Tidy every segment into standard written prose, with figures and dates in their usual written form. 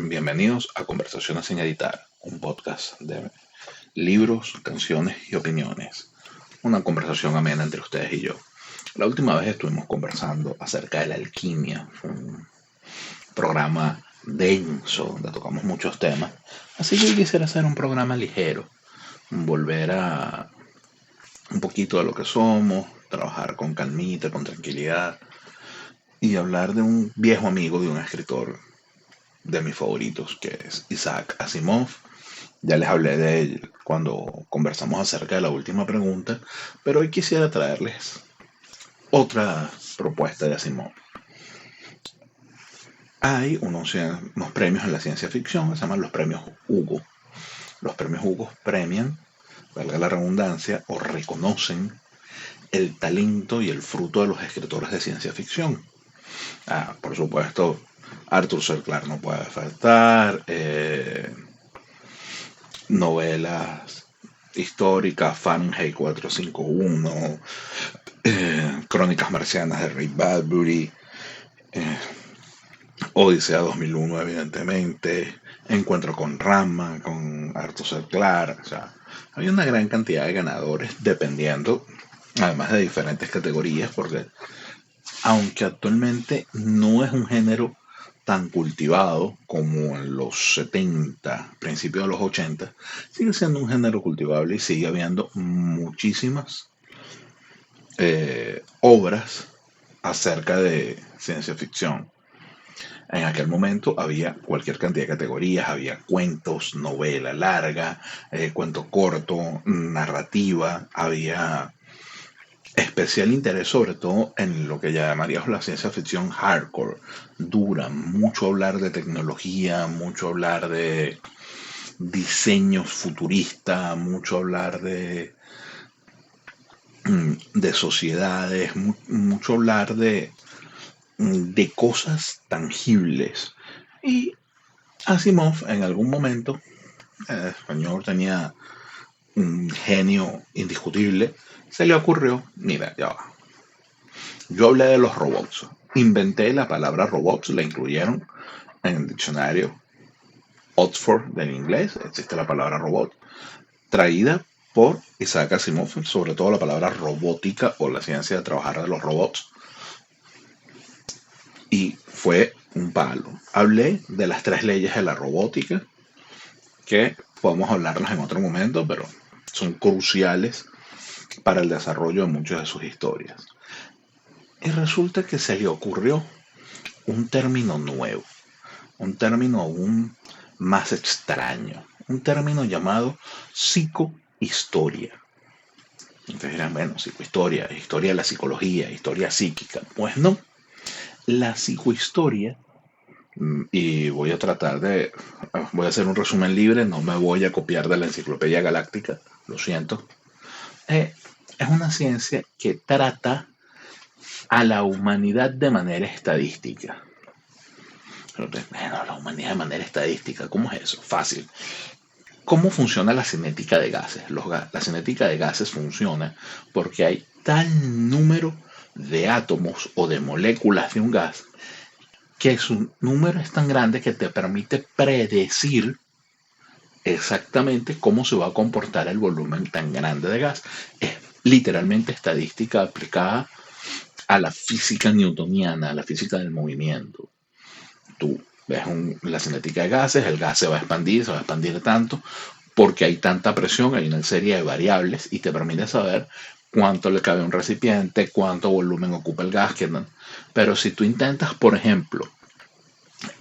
Bienvenidos a Conversaciones sin Editar, un podcast de libros, canciones y opiniones. Una conversación amena entre ustedes y yo. La última vez estuvimos conversando acerca de la alquimia, un programa denso donde tocamos muchos temas. Así que hoy quisiera hacer un programa ligero, volver a un poquito de lo que somos, trabajar con calmita, con tranquilidad y hablar de un viejo amigo, de un escritor de mis favoritos, que es Isaac Asimov. Ya les hablé de él cuando conversamos acerca de la última pregunta, pero hoy quisiera traerles otra propuesta de Asimov. Hay unos premios en la ciencia ficción que se llaman los premios Hugo. Los premios Hugo premian, valga la redundancia, o reconocen el talento y el fruto de los escritores de ciencia ficción. Por supuesto, Arthur C. Clarke no puede faltar, novelas históricas, Fahrenheit 451, Crónicas Marcianas de Ray Bradbury, Odisea 2001 evidentemente, Encuentro con Rama, con Arthur C. Clarke. O sea, hay una gran cantidad de ganadores dependiendo, además de diferentes categorías, porque aunque actualmente no es un género tan cultivado como en los 70, principios de los 80, sigue siendo un género cultivable y sigue habiendo muchísimas obras acerca de ciencia ficción. En aquel momento había cualquier cantidad de categorías, había cuentos, novela larga, cuento corto, narrativa, había especial interés sobre todo en lo que llamaríamos la ciencia ficción hardcore, dura, mucho hablar de tecnología, mucho hablar de diseños futuristas, mucho hablar de sociedades, mucho hablar de cosas tangibles. Y Asimov en algún momento, el español tenía un genio indiscutible, se le ocurrió, mira, ya va. Yo hablé de los robots, inventé la palabra robots, la incluyeron en el diccionario Oxford del inglés, existe la palabra robot, traída por Isaac Asimov, sobre todo la palabra robótica o la ciencia de trabajar de los robots, y fue un palo. Hablé de las 3 leyes de la robótica, que podemos hablarlas en otro momento, pero son cruciales para el desarrollo de muchas de sus historias. Y resulta que se le ocurrió un término nuevo, un término aún más extraño, un término llamado psicohistoria. Entonces dirán, bueno, psicohistoria, historia de la psicología, historia psíquica. Pues no, la psicohistoria, y voy a voy a hacer un resumen libre, no me voy a copiar de la Enciclopedia Galáctica, lo siento. Es una ciencia que trata a la humanidad de manera estadística. Bueno, la humanidad de manera estadística, ¿cómo es eso? Fácil. ¿Cómo funciona la cinética de gases? La cinética de gases funciona porque hay tal número de átomos o de moléculas de un gas que su número es tan grande que te permite predecir exactamente cómo se va a comportar el volumen tan grande de gas. Es literalmente estadística aplicada a la física newtoniana, a la física del movimiento. Tú ves la cinética de gases, el gas se va a expandir tanto, porque hay tanta presión, hay una serie de variables y te permite saber cuánto le cabe a un recipiente, cuánto volumen ocupa el gas. Pero si tú intentas, por ejemplo,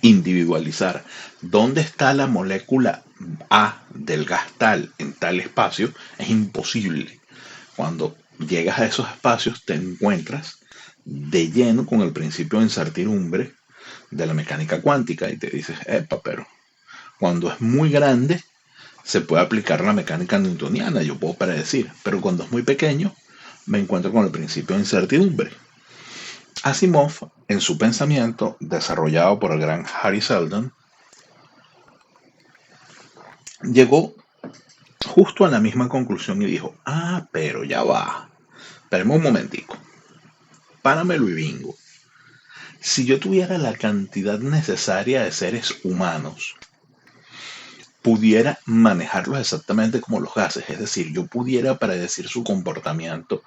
individualizar dónde está la molécula A del gas tal en tal espacio, es imposible. Cuando llegas a esos espacios te encuentras de lleno con el principio de incertidumbre de la mecánica cuántica y te dices, epa, pero cuando es muy grande se puede aplicar la mecánica newtoniana, yo puedo predecir, pero cuando es muy pequeño me encuentro con el principio de incertidumbre. Asimov, en su pensamiento, desarrollado por el gran Harry Seldon, llegó justo a la misma conclusión y dijo, pero ya va, espérame un momentico, páramelo y bingo. Si yo tuviera la cantidad necesaria de seres humanos, pudiera manejarlos exactamente como los gases, es decir, yo pudiera predecir su comportamiento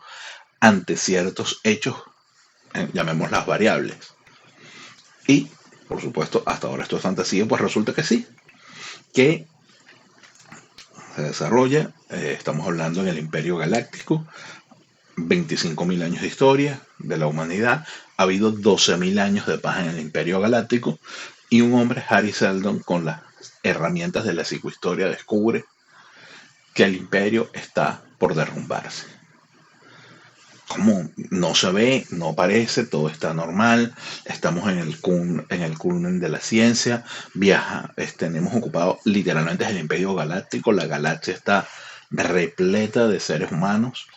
ante ciertos hechos, llamémoslas variables. Y, por supuesto, hasta ahora esto es fantasía, pues resulta que sí, que se desarrolla, estamos hablando en el Imperio Galáctico, 25.000 años de historia de la humanidad, ha habido 12.000 años de paz en el Imperio Galáctico, y un hombre, Hari Seldon, con las herramientas de la psicohistoria, descubre que el imperio está por derrumbarse. Como no se ve, no parece, todo está normal, estamos en el culmen de la ciencia, hemos ocupado literalmente el imperio galáctico, la galaxia está repleta de seres humanos,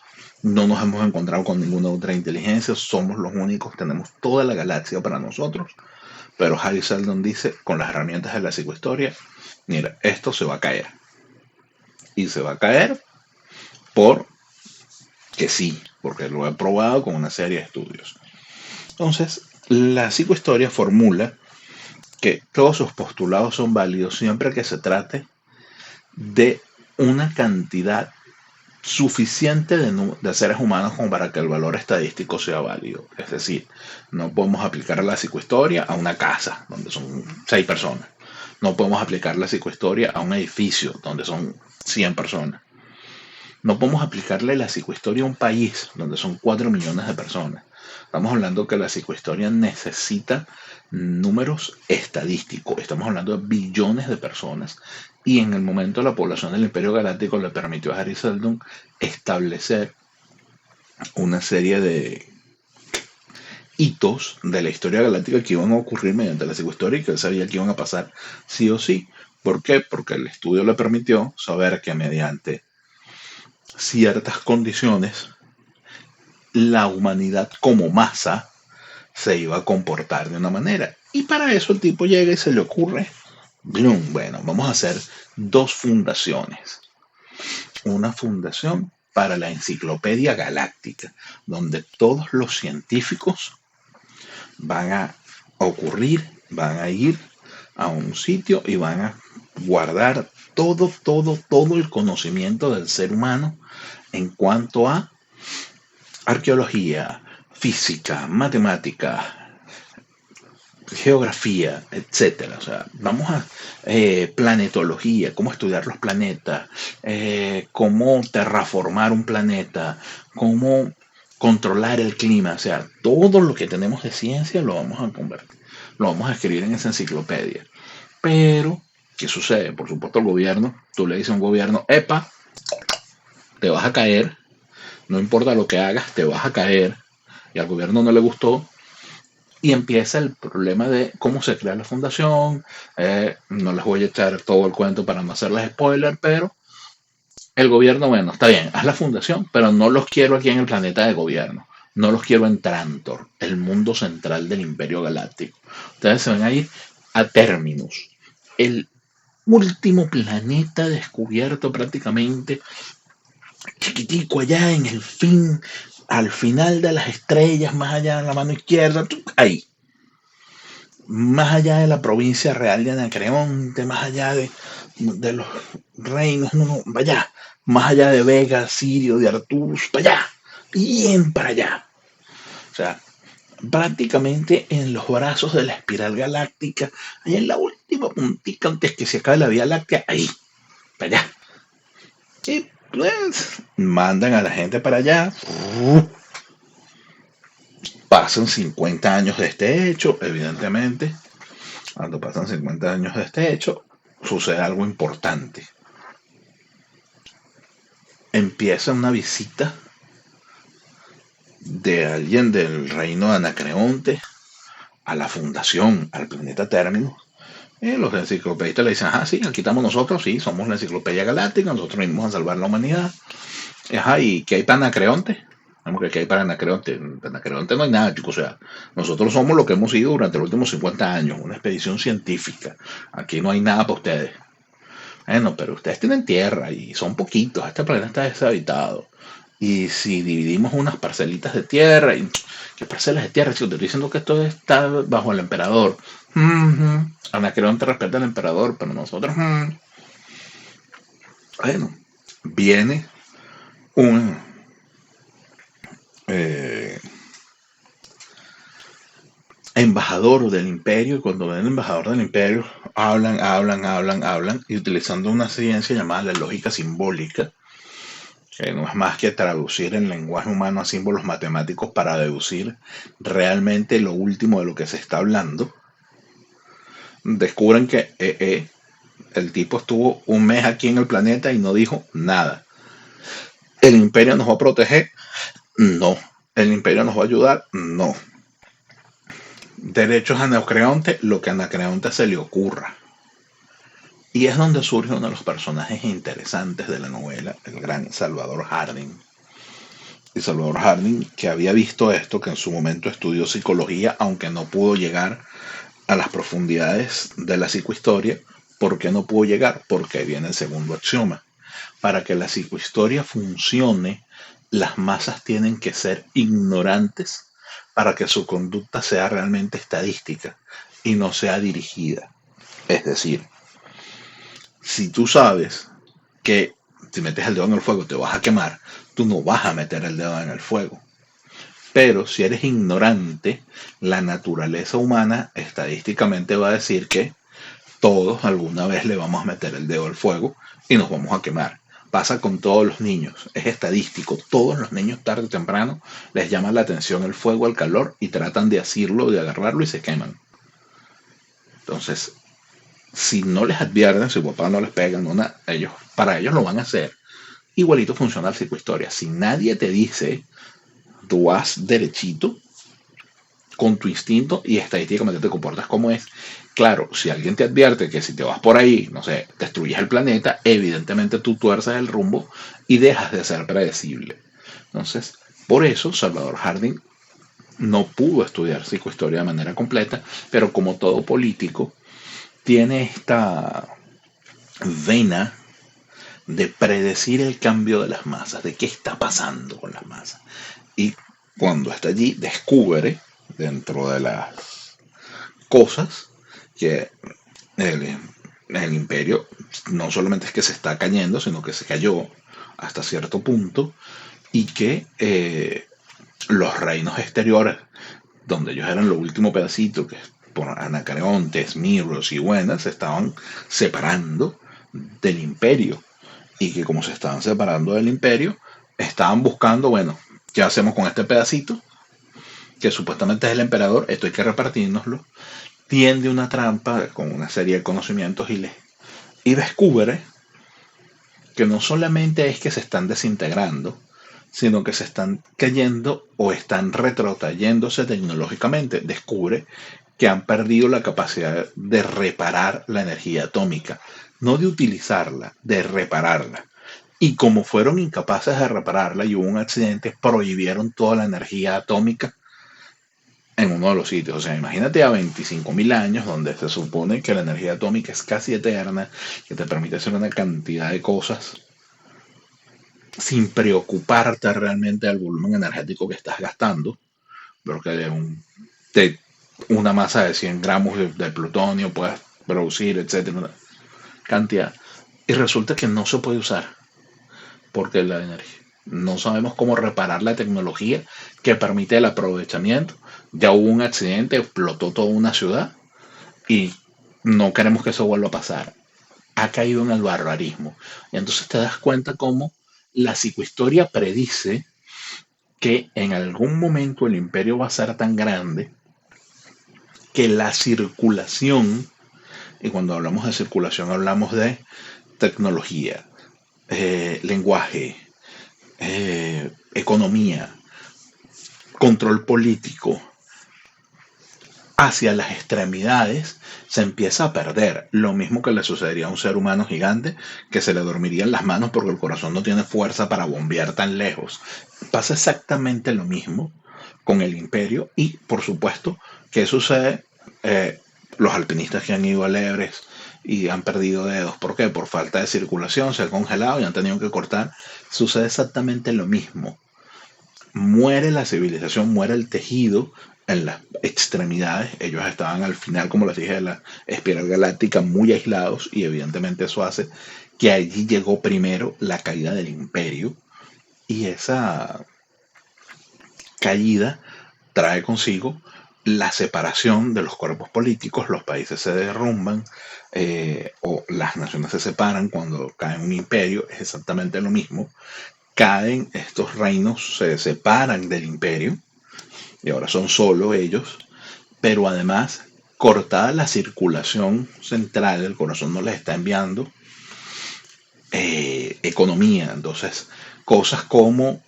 no nos hemos encontrado con ninguna otra inteligencia, somos los únicos, tenemos toda la galaxia para nosotros, pero Hari Seldon dice, con las herramientas de la psicohistoria, mira, esto se va a caer. Y se va a caer por que sí, porque lo he probado con una serie de estudios. Entonces, la psicohistoria formula que todos sus postulados son válidos siempre que se trate de una cantidad suficiente de seres humanos como para que el valor estadístico sea válido. Es decir, no podemos aplicar la psicohistoria a una casa donde son 6 personas. No podemos aplicar la psicohistoria a un edificio donde son 100 personas. No podemos aplicarle la psicohistoria a un país donde son 4 millones de personas. Estamos hablando que la psicohistoria necesita números estadísticos. Estamos hablando de billones de personas. Y en el momento la población del Imperio Galáctico le permitió a Hari Seldon establecer una serie de hitos de la historia galáctica que iban a ocurrir mediante la psicohistoria y que él sabía que iban a pasar sí o sí. ¿Por qué? Porque el estudio le permitió saber que mediante ciertas condiciones la humanidad como masa se iba a comportar de una manera. Y para eso el tipo llega y se le ocurre, bueno, vamos a hacer 2 fundaciones. Una fundación para la Enciclopedia Galáctica, donde todos los científicos van a van a ir a un sitio y van a guardar todo el conocimiento del ser humano en cuanto a arqueología, física, matemática, geografía, etcétera. O sea, vamos a planetología, cómo estudiar los planetas, cómo terraformar un planeta, cómo controlar el clima. O sea, todo lo que tenemos de ciencia lo vamos a convertir, lo vamos a escribir en esa enciclopedia. Pero, ¿qué sucede? Por supuesto, el gobierno, tú le dices a un gobierno, epa, te vas a caer, no importa lo que hagas, te vas a caer. Y al gobierno no le gustó. Y empieza el problema de cómo se crea la fundación. No les voy a echar todo el cuento para no hacerles spoiler, pero el gobierno, bueno, está bien, haz la fundación, pero no los quiero aquí en el planeta de gobierno. No los quiero en Trantor, el mundo central del Imperio Galáctico. Ustedes se van a ir a Terminus, el último planeta descubierto prácticamente, chiquitico allá en el fin, al final de las estrellas, más allá de la mano izquierda, ahí. Más allá de la provincia real de Anacreonte, más allá de los reinos, vaya, más allá de Vega, Sirio, de Arturus, para allá, bien para allá. O sea, prácticamente en los brazos de la espiral galáctica, allá en la última puntita antes que se acabe la Vía Láctea, ahí, para allá. Y pues mandan a la gente para allá. Pasan 50 años de este hecho, evidentemente. Cuando pasan 50 años de este hecho, sucede algo importante. Empieza una visita de alguien del reino de Anacreonte a la fundación, al planeta Terminus. Los enciclopedistas le dicen, sí, aquí estamos nosotros, sí, somos la enciclopedia galáctica, nosotros venimos a salvar la humanidad. ¿Y qué hay para Anacreonte? ¿Qué hay para Anacreonte? En Anacreonte no hay nada, chicos. O sea, nosotros somos lo que hemos sido durante los últimos 50 años, una expedición científica. Aquí no hay nada para ustedes. Bueno, pero ustedes tienen tierra y son poquitos, este planeta está deshabitado. Y si dividimos unas parcelitas de tierra, ¿qué parcelas de tierra? Si te estoy diciendo que esto está bajo el emperador. Anacreonte respeta al emperador, pero nosotros, bueno, viene un eh, embajador del imperio, y cuando ven el embajador del imperio, hablan, y utilizando una ciencia llamada la lógica simbólica, que no es más que traducir el lenguaje humano a símbolos matemáticos para deducir realmente lo último de lo que se está hablando, descubren que el tipo estuvo un mes aquí en el planeta y no dijo nada. ¿El imperio nos va a proteger? No. ¿El imperio nos va a ayudar? No. Derechos a Anacreonte, lo que a Anacreonte se le ocurra. Y es donde surge uno de los personajes interesantes de la novela, el gran Salvador Harding. Y Salvador Harding, que había visto esto, que en su momento estudió psicología, aunque no pudo llegar a las profundidades de la psicohistoria. ¿Por qué no pudo llegar? Porque ahí viene el segundo axioma. Para que la psicohistoria funcione, las masas tienen que ser ignorantes para que su conducta sea realmente estadística y no sea dirigida. Es decir, si tú sabes que si metes el dedo en el fuego te vas a quemar, tú no vas a meter el dedo en el fuego. Pero si eres ignorante, la naturaleza humana estadísticamente va a decir que todos alguna vez le vamos a meter el dedo al fuego y nos vamos a quemar. Pasa con todos los niños, es estadístico. Todos los niños tarde o temprano les llama la atención el fuego, el calor y tratan de asirlo, de agarrarlo y se queman. Entonces, si no les advierten, si papá no les pega, para ellos lo van a hacer. Igualito funciona la psicohistoria. Si nadie te dice, tú vas derechito con tu instinto y estadísticamente te comportas como es. Claro, si alguien te advierte que si te vas por ahí, no sé, destruyes el planeta, evidentemente tú tuerces el rumbo y dejas de ser predecible. Entonces, por eso Salvador Harding no pudo estudiar psicohistoria de manera completa, pero como todo político, tiene esta vena de predecir el cambio de las masas, de qué está pasando con las masas. Y cuando está allí, descubre, dentro de las cosas, que el, el imperio no solamente es que se está cayendo, sino que se cayó hasta cierto punto y que los reinos exteriores, donde ellos eran lo último pedacito, que por Anacreontes, Mirros y Buenas, se estaban separando del imperio y que como se estaban separando del imperio, estaban buscando, bueno, ¿qué hacemos con este pedacito? Que supuestamente es el emperador, esto hay que repartirnoslo. Tiende una trampa con una serie de conocimientos y descubre que no solamente es que se están desintegrando, sino que se están cayendo o están retrotrayéndose tecnológicamente. Descubre que han perdido la capacidad de reparar la energía atómica, no de utilizarla, de repararla. Y como fueron incapaces de repararla y hubo un accidente, prohibieron toda la energía atómica en uno de los sitios. O sea, imagínate a 25.000 años donde se supone que la energía atómica es casi eterna, que te permite hacer una cantidad de cosas sin preocuparte realmente del volumen energético que estás gastando, porque de una masa de 100 gramos de plutonio puedes producir, etcétera, una cantidad. Y resulta que no se puede usar porque la energía. No sabemos cómo reparar la tecnología que permite el aprovechamiento. Ya hubo un accidente, explotó toda una ciudad y no queremos que eso vuelva a pasar. Ha caído en el barbarismo. Y entonces te das cuenta cómo la psicohistoria predice que en algún momento el imperio va a ser tan grande que la circulación, y cuando hablamos de circulación hablamos de tecnología, lenguaje, economía, control político, hacia las extremidades se empieza a perder. Lo mismo que le sucedería a un ser humano gigante que se le dormirían las manos porque el corazón no tiene fuerza para bombear tan lejos. Pasa exactamente lo mismo con el imperio y, por supuesto, ¿qué sucede? Los alpinistas que han ido al Everest y han perdido dedos. ¿Por qué? Por falta de circulación, se ha congelado y han tenido que cortar. Sucede exactamente lo mismo. Muere la civilización, muere el tejido en las extremidades. Ellos estaban al final, como les dije, de la espiral galáctica muy aislados y evidentemente eso hace que allí llegó primero la caída del imperio y esa caída trae consigo la separación de los cuerpos políticos, los países se derrumban o las naciones se separan cuando cae un imperio, es exactamente lo mismo. Caen estos reinos, se separan del imperio y ahora son solo ellos, pero además cortada la circulación central, el corazón no les está enviando economía, entonces cosas como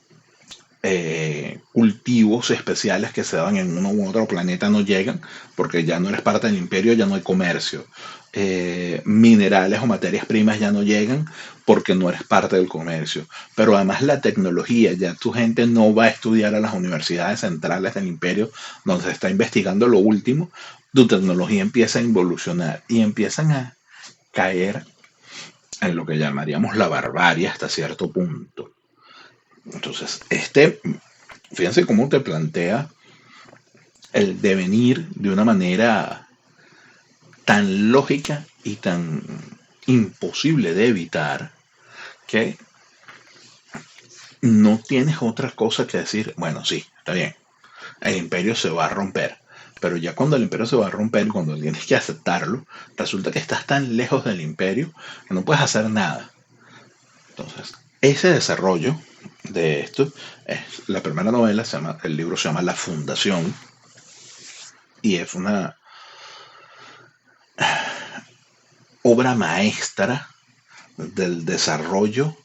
cultivos especiales que se dan en uno u otro planeta no llegan porque ya no eres parte del imperio, ya no hay comercio. Minerales o materias primas ya no llegan porque no eres parte del comercio. Pero además la tecnología, ya tu gente no va a estudiar a las universidades centrales del imperio donde se está investigando lo último, tu tecnología empieza a involucionar y empiezan a caer en lo que llamaríamos la barbarie hasta cierto punto. Entonces, fíjense cómo te plantea el devenir de una manera tan lógica y tan imposible de evitar que no tienes otra cosa que decir, bueno, sí, está bien, el imperio se va a romper, pero ya cuando el imperio se va a romper, cuando tienes que aceptarlo, resulta que estás tan lejos del imperio que no puedes hacer nada. Entonces, ese desarrollo de esto es la primera novela, el libro se llama La Fundación y es una obra maestra del desarrollo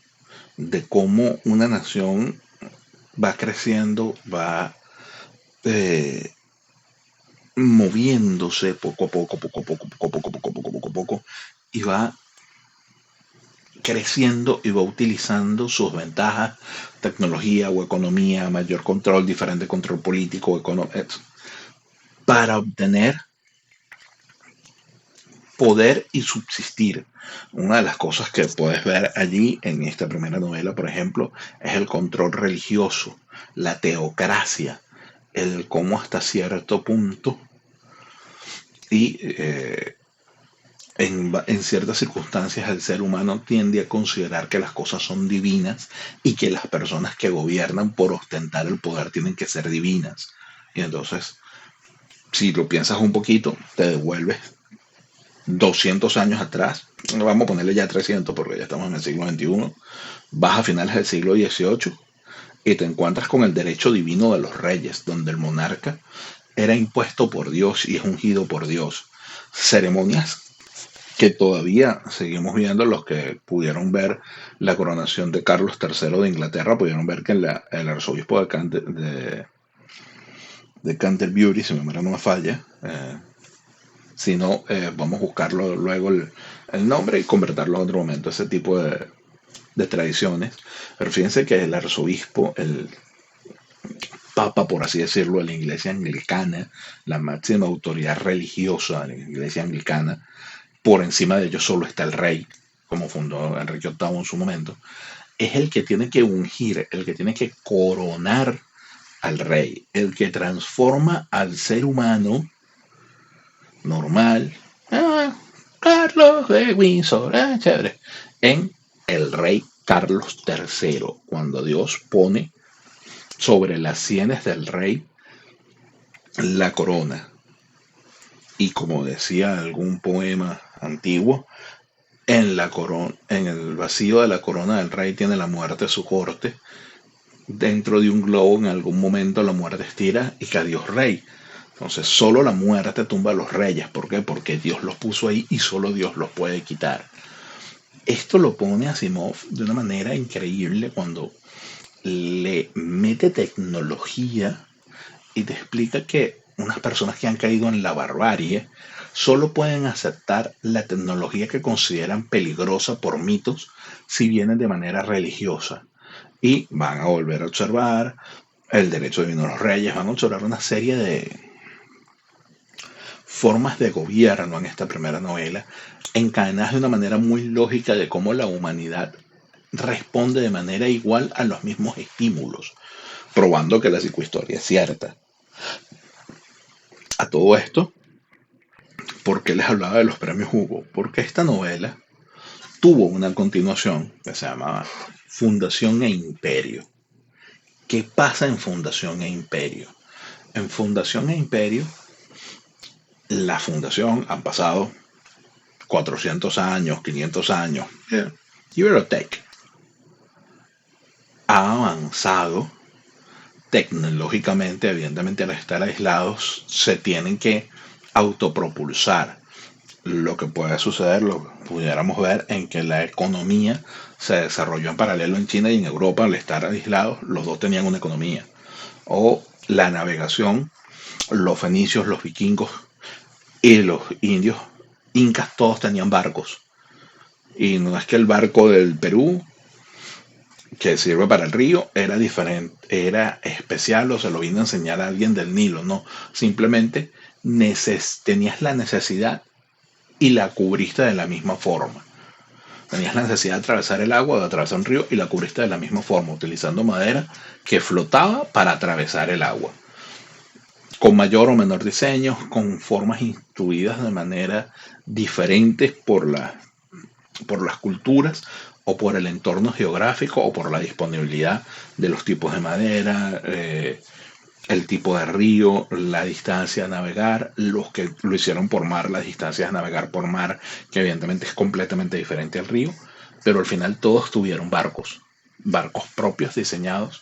de cómo una nación va creciendo, va eh, moviéndose poco a poco, poco a poco, poco a poco, poco a poco, poco a poco, y va creciendo y va utilizando sus ventajas, tecnología o economía, mayor control, diferente control político, para obtener poder y subsistir. Una de las cosas que puedes ver allí en esta primera novela, por ejemplo, es el control religioso, la teocracia, el cómo hasta cierto punto y en ciertas circunstancias el ser humano tiende a considerar que las cosas son divinas y que las personas que gobiernan por ostentar el poder tienen que ser divinas. Y entonces, si lo piensas un poquito, te devuelves 200 años atrás, vamos a ponerle ya 300 porque ya estamos en el siglo XXI, vas a finales del siglo XVIII y te encuentras con el derecho divino de los reyes, donde el monarca era impuesto por Dios y es ungido por Dios. Ceremonias que todavía seguimos viendo. Los que pudieron ver la coronación de Carlos III de Inglaterra pudieron ver que el arzobispo de Canterbury, si mi memoria no me falla, si no, vamos a buscarlo luego el nombre y convertirlo en otro momento, ese tipo de tradiciones. Pero fíjense que el arzobispo, el papa, por así decirlo, de la iglesia anglicana, la máxima autoridad religiosa de la iglesia anglicana, por encima de ellos solo está el rey, como fundó Enrique VIII en su momento, es el que tiene que ungir, el que tiene que coronar al rey, el que transforma al ser humano normal, Carlos de Windsor, chévere, en el rey Carlos III, cuando Dios pone sobre las sienes del rey la corona. Y como decía algún poema antiguo, en el vacío de la corona del rey tiene la muerte su corte. Dentro de un globo en algún momento la muerte estira y que adiós rey. Entonces solo la muerte tumba a los reyes. ¿Por qué? Porque Dios los puso ahí y solo Dios los puede quitar. Esto lo pone Asimov de una manera increíble cuando le mete tecnología y te explica que unas personas que han caído en la barbarie solo pueden aceptar la tecnología que consideran peligrosa por mitos si vienen de manera religiosa. Y van a volver a observar el derecho divino de los reyes, van a observar una serie de formas de gobierno en esta primera novela, encadenadas de una manera muy lógica de cómo la humanidad responde de manera igual a los mismos estímulos, probando que la psicohistoria es cierta. A todo esto, ¿por qué les hablaba de los premios Hugo? Porque esta novela tuvo una continuación que se llamaba Fundación e Imperio. ¿Qué pasa en Fundación e Imperio? En Fundación e Imperio, la fundación han pasado 400 años, 500 años, give or take, ha avanzado tecnológicamente. Evidentemente, al estar aislados, se tienen que autopropulsar. Lo que puede suceder, lo pudiéramos ver en que la economía se desarrolló en paralelo en China y en Europa. Al estar aislados, los dos tenían una economía. O la navegación, los fenicios, los vikingos y los indios incas, todos tenían barcos. Y no es que el barco del Perú, que sirve para el río, era diferente, era especial o se lo vino a enseñar a alguien del Nilo. No, simplemente tenías la necesidad y la cubriste de la misma forma. Tenías la necesidad de atravesar el agua, de atravesar un río, y la cubriste de la misma forma, utilizando madera que flotaba para atravesar el agua. Con mayor o menor diseño, con formas instruidas de manera diferentes por las culturas o por el entorno geográfico o por la disponibilidad de los tipos de madera, el tipo de río, la distancia a navegar. Los que lo hicieron por mar, las distancias a navegar por mar, que evidentemente es completamente diferente al río, pero al final todos tuvieron barcos propios diseñados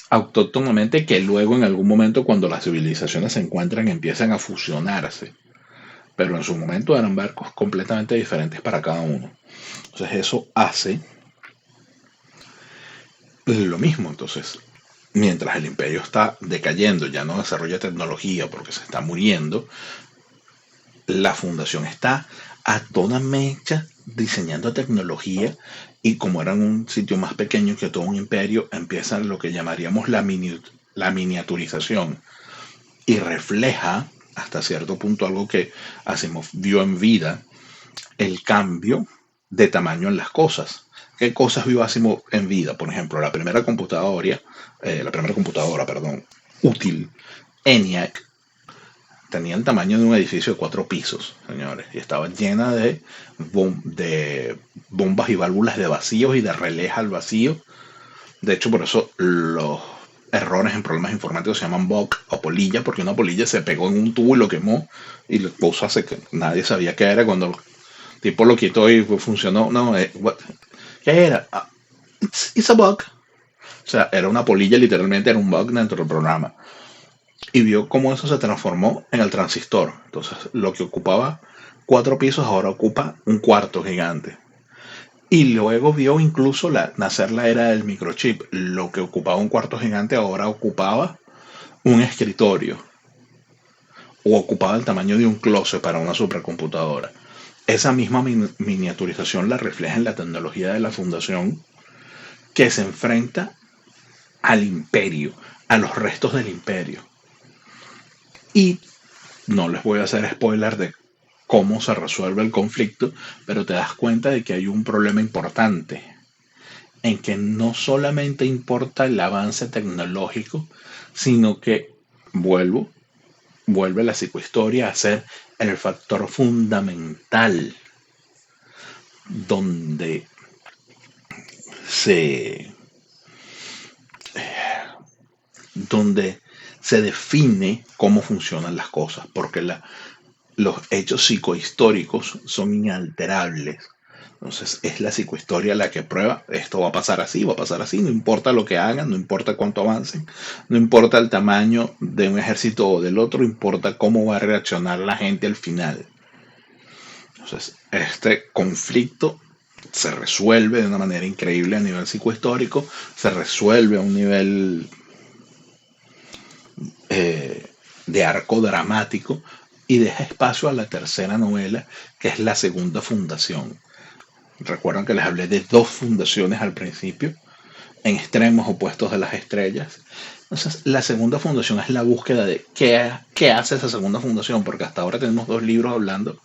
autóctonamente, que luego en algún momento, cuando las civilizaciones se encuentran, empiezan a fusionarse, pero en su momento eran barcos completamente diferentes para cada uno. Entonces eso hace lo mismo. Entonces, mientras el imperio está decayendo, ya no desarrolla tecnología porque se está muriendo, la fundación está a toda mecha diseñando tecnología, y como eran un sitio más pequeño que todo un imperio, empieza lo que llamaríamos la miniaturización, y refleja hasta cierto punto algo que Asimov vio en vida: el cambio de tamaño en las cosas. ¿Qué cosas vio Asimov en vida? Por ejemplo, la primera computadora, útil, ENIAC, tenía el tamaño de un edificio de 4 pisos, señores, y estaba llena de bombas y válvulas de vacíos y de relés al vacío. De hecho, por eso los errores en problemas informáticos se llaman bug o polilla, porque una polilla se pegó en un tubo y lo quemó, y lo puso hace que nadie sabía qué era. Cuando el tipo lo quitó y funcionó, no, ¿qué era? It's a bug. O sea, era una polilla, literalmente era un bug dentro del programa. Y vio cómo eso se transformó en el transistor. Entonces, lo que ocupaba 4 pisos ahora ocupa un cuarto gigante. Y luego vio incluso nacer la era del microchip. Lo que ocupaba un cuarto gigante ahora ocupaba un escritorio, o ocupaba el tamaño de un closet para una supercomputadora. Esa misma miniaturización la refleja en la tecnología de la fundación, que se enfrenta al imperio, a los restos del imperio. Y no les voy a hacer spoiler de cómo se resuelve el conflicto, pero te das cuenta de que hay un problema importante, en que no solamente importa el avance tecnológico, sino que vuelve la psicohistoria a ser el factor fundamental donde se define cómo funcionan las cosas, porque los hechos psicohistóricos son inalterables. Entonces es la psicohistoria la que prueba: esto va a pasar así, no importa lo que hagan, no importa cuánto avancen, no importa el tamaño de un ejército o del otro, importa cómo va a reaccionar la gente al final. Entonces este conflicto se resuelve de una manera increíble a nivel psicohistórico, se resuelve a un nivel de arco dramático, y deja espacio a la tercera novela, que es la segunda fundación. Recuerdan que les hablé de 2 fundaciones al principio. en extremos opuestos de las estrellas. Entonces, la segunda fundación es la búsqueda de qué hace esa segunda fundación, porque hasta ahora tenemos 2 libros hablando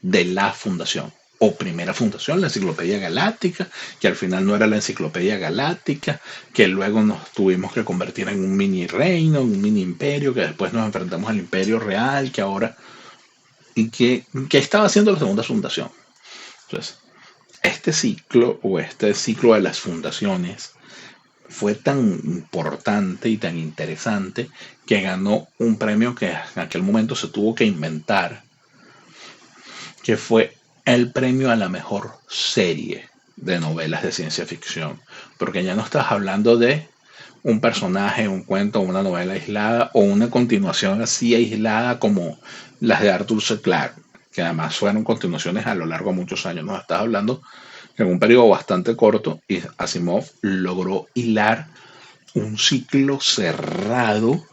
de la fundación. O primera fundación, la Enciclopedia Galáctica, que al final no era la Enciclopedia Galáctica, que luego nos tuvimos que convertir en un mini reino, en un mini imperio, que después nos enfrentamos al Imperio Real, que ahora... ¿Y que estaba haciendo la segunda fundación? Entonces, este ciclo o este ciclo de las fundaciones fue tan importante y tan interesante que ganó un premio que en aquel momento se tuvo que inventar, que fue el premio a la mejor serie de novelas de ciencia ficción, porque ya no estás hablando de un personaje, un cuento, una novela aislada o una continuación así aislada como las de Arthur C. Clarke, que además fueron continuaciones a lo largo de muchos años. Nos estás hablando en un periodo bastante corto y Asimov logró hilar un ciclo cerrado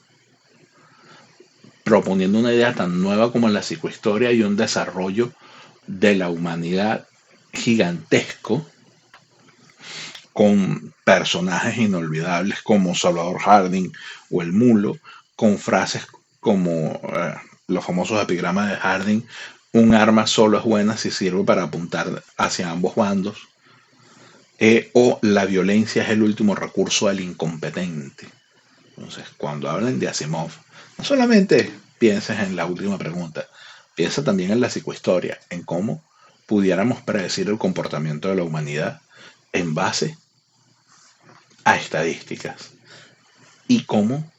proponiendo una idea tan nueva como la psicohistoria y un desarrollo de la humanidad gigantesco con personajes inolvidables como Salvador Harding o El Mulo, con frases como los famosos epigramas de Harding: un arma solo es buena si sirve para apuntar hacia ambos bandos, o la violencia es el último recurso del incompetente. Entonces, cuando hablan de Asimov, no solamente pienses en la última pregunta, piensa también en la psicohistoria, en cómo pudiéramos predecir el comportamiento de la humanidad en base a estadísticas. Y cómo,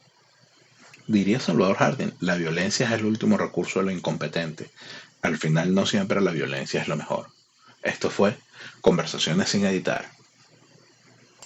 diría Salvador Harding, la violencia es el último recurso de lo incompetente. Al final no siempre la violencia es lo mejor. Esto fue Conversaciones sin editar.